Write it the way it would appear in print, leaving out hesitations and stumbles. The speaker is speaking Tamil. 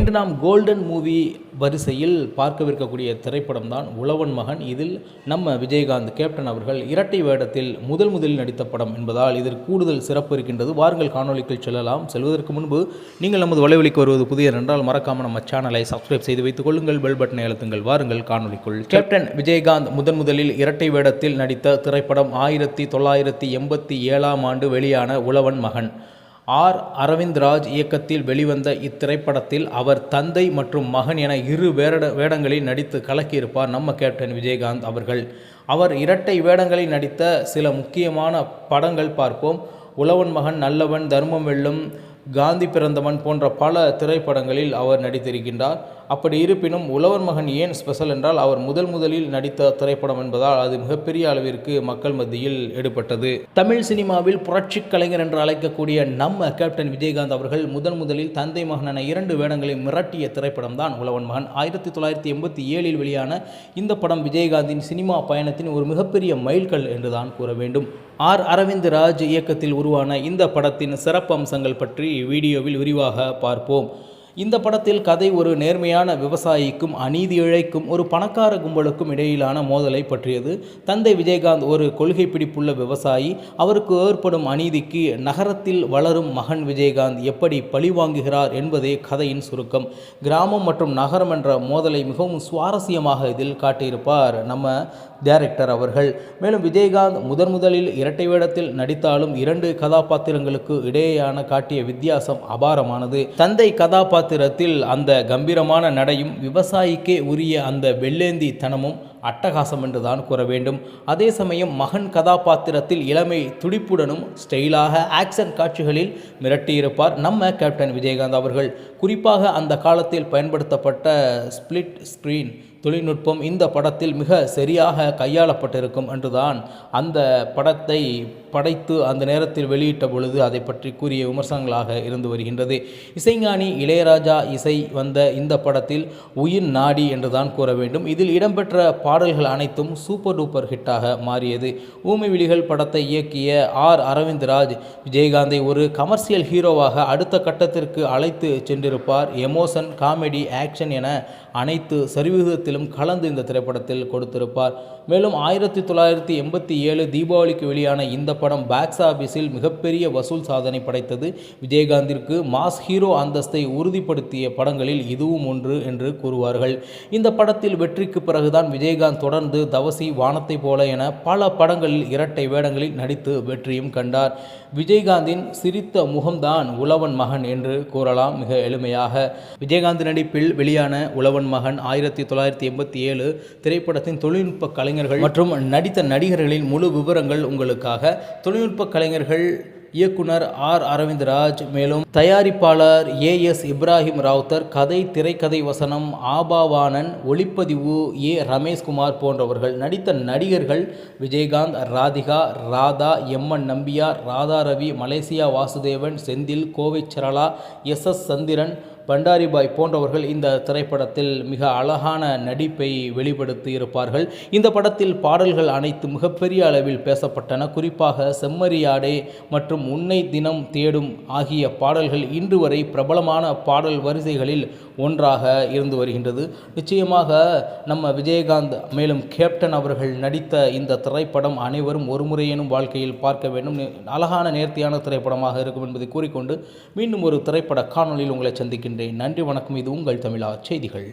இன்று நாம் கோல்டன் மூவி வரிசையில் பார்க்கவிருக்கக்கூடிய திரைப்படம் தான் உழவன் மகன். இதில் நம்ம விஜயகாந்த் கேப்டன் அவர்கள் இரட்டை வேடத்தில் முதலில் நடித்த படம் என்பதால் இதற்கு கூடுதல் சிறப்பு இருக்கின்றது. வாருங்கள் காணொலிக்குள் செல்லலாம். செல்வதற்கு முன்பு நீங்கள் நமது வலைவலிக்கு வருவது புதிய என்றால் மறக்காமல் நம்ம சேனலை சப்ஸ்கிரைப் செய்து வைத்துக் கொள்ளுங்கள், பெல் பட்டனை அழுத்துங்கள். வாருங்கள் காணொலிக்குள். கேப்டன் விஜயகாந்த் முதலில் இரட்டை வேடத்தில் நடித்த திரைப்படம் 1987 ஆண்டு வெளியான உழவன் மகன். அரவிந்த் ராஜ் இயக்கத்தில் வெளிவந்த இத்திரைப்படத்தில் அவர் தந்தை மற்றும் மகன் என இரு வேடங்களில் நடித்து கலக்கியிருப்பார் நம்ம கேப்டன் விஜயகாந்த் அவர்கள். அவர் இரட்டை வேடங்களில் நடித்த சில முக்கியமான படங்கள் பார்ப்போம். உழவன் மகன், நல்லவன், தர்மம் வெல்லும், காந்தி பிறந்தவன் போன்ற பல திரைப்படங்களில் அவர் நடித்திருக்கின்றார். அப்படி இருப்பினும் உழவன் மகன் ஏன் ஸ்பெஷல் என்றால் அவர் முதலில் நடித்த திரைப்படம் என்பதால் அது மிகப்பெரிய அளவிற்கு மக்கள் மத்தியில் எடுபட்டது. தமிழ் சினிமாவில் புரட்சி கலைஞர் என்று அழைக்கக்கூடிய நம்ம கேப்டன் விஜயகாந்த் அவர்கள் முதலில் தந்தை மகன் என 2 வேடங்களை மிரட்டிய திரைப்படம் தான் உழவன் மகன். 1987 வெளியான இந்த படம் விஜயகாந்தின் சினிமா பயணத்தின் ஒரு மிகப்பெரிய மைல்கல் என்றுதான் கூற வேண்டும். அரவிந்த் ராஜ் இயக்கத்தில் உருவான இந்த படத்தின் சிறப்பு அம்சங்கள் பற்றி வீடியோவில் விரிவாக பார்ப்போம். இந்த படத்தில் கதை ஒரு நேர்மையான விவசாயிக்கும் அநீதி இழைக்கும் ஒரு பணக்கார கும்பலுக்கும் இடையிலான மோதலை பற்றியது. தந்தை விஜயகாந்த் ஒரு கொள்கை பிடிப்புள்ள விவசாயி. அவருக்கு ஏற்படும் அநீதிக்கு நகரத்தில் வளரும் மகன் விஜயகாந்த் எப்படி பழிவாங்குகிறார் என்பதே கதையின் சுருக்கம். கிராமம் மற்றும் நகரம் என்ற மோதலை மிகவும் சுவாரஸ்யமாக இதில் காட்டியிருப்பார் நம்ம டைரக்டர் அவர்கள். மேலும் விஜயகாந்த் முதலில் இரட்டை வேடத்தில் நடித்தாலும் 2 கதாபாத்திரங்களுக்கு இடையேயான காட்டிய வித்தியாசம் அபாரமானது. தந்தை கதாபாத்திரத்தில் அந்த கம்பீரமான நடையும் விவசாயிக்கே உரிய அந்த வெள்ளேந்தி தனமும் அட்டகாசம் என்றுதான் கூற வேண்டும். அதே சமயம் மகன் கதாபாத்திரத்தில் இளமை துடிப்புடனும் ஸ்டைலாக ஆக்ஷன் காட்சிகளில் மிரட்டியிருப்பார் நம்ம கேப்டன் விஜயகாந்த் அவர்கள். குறிப்பாக அந்த காலத்தில் பயன்படுத்தப்பட்ட ஸ்பிளிட் ஸ்கிரீன் தொழில்நுட்பம் இந்த படத்தில் மிக சரியாக கையாளப்பட்டிருக்கும் என்றுதான் அந்த படத்தை படைத்து அந்த நேரத்தில் வெளியிட்ட பொழுது அதை பற்றி கூறிய விமர்சனங்களாக இருந்து வருகின்றது. இசைஞானி இளையராஜா இசை வந்த இந்த படத்தில் உயிர் நாடி என்றுதான் கூற வேண்டும். இதில் இடம்பெற்ற பாடல்கள் அனைத்தும் சூப்பர் டூப்பர் ஹிட்டாக மாறியது. ஊமை விழிகள் படத்தை இயக்கிய அரவிந்த் ராஜ் விஜயகாந்தை ஒரு கமர்ஷியல் ஹீரோவாக அடுத்த கட்டத்திற்கு அழைத்து சென்றிருப்பார். எமோஷன், காமெடி, ஆக்ஷன் என அனைத்து சரிவிகிதத்திலும் கலந்து இந்த திரைப்படத்தில் கொடுத்திருப்பார். மேலும் 1987 தீபாவளிக்கு வெளியான இந்த படம் பாக்ஸ் ஆபீஸில் மிகப்பெரிய வசூல் சாதனை படைத்தது. விஜயகாந்திற்கு மாஸ் ஹீரோ அந்தஸ்தை உறுதிப்படுத்திய படங்களில் இதுவும் ஒன்று என்று கூறுவார்கள். இந்த படத்தில் வெற்றிக்கு பிறகுதான் விஜயகாந்த் தொடர்ந்து தவசி, வானத்தை போல என பல படங்களில் இரட்டை வேடங்களில் நடித்து வெற்றியும் கண்டார். விஜயகாந்தின் சிரித்த முகம்தான் உழவன் மகன் என்று கூறலாம் மிக எளிமையாக. விஜயகாந்த் நடிப்பில் வெளியான உழவன் மகன் 1987 திரைப்படத்தின் தொழில்நுட்ப கலைஞர்கள் மற்றும் நடித்த நடிகர்களின் முழு விவரங்கள் உங்களுக்காக. தொழில்நுட்ப கலைஞர்கள் இயக்குனர் அரவிந்த் ராஜ், மேலும் தயாரிப்பாளர் AS இப்ராஹிம் ராவுத்தர், கதை திரைக்கதை வசனம் ஆபாவானன், ஒளிப்பதிவு ரமேஷ்குமார் போன்றவர்கள். நடித்த நடிகர்கள் Vijayakanth, Radhika, Radha, MN Nambiar, Radha Ravi, Malaysia Vasudevan, Senthil, Kovai Sarala, SS Chandran, Pandaribai போன்றவர்கள் இந்த திரைப்படத்தில் மிக அழகான நடிப்பை வெளிப்படுத்தி இருப்பார்கள். இந்த படத்தில் பாடல்கள் அனைத்து மிகப்பெரிய அளவில் பேசப்பட்டன. குறிப்பாக செம்மறியாடே மற்றும் உன்னை தினம் தேடும் ஆகிய பாடல்கள் இன்று வரை பிரபலமான பாடல் வரிசைகளில் ஒன்றாக இருந்து வருகின்றது. நிச்சயமாக நம்ம விஜயகாந்த் மேலும் கேப்டன் அவர்கள் நடித்த இந்த திரைப்படம் அனைவரும் ஒரு முறையேனும் வாழ்க்கையில் பார்க்க வேண்டும். அழகான நேர்த்தியான திரைப்படமாக இருக்கும் என்பதை கூறிக்கொண்டு மீண்டும் ஒரு திரைப்பட காணொலியில் உங்களை சந்திக்கின்றேன். நன்றி, வணக்கம். இது உங்கள் தமிழா செய்திகள்.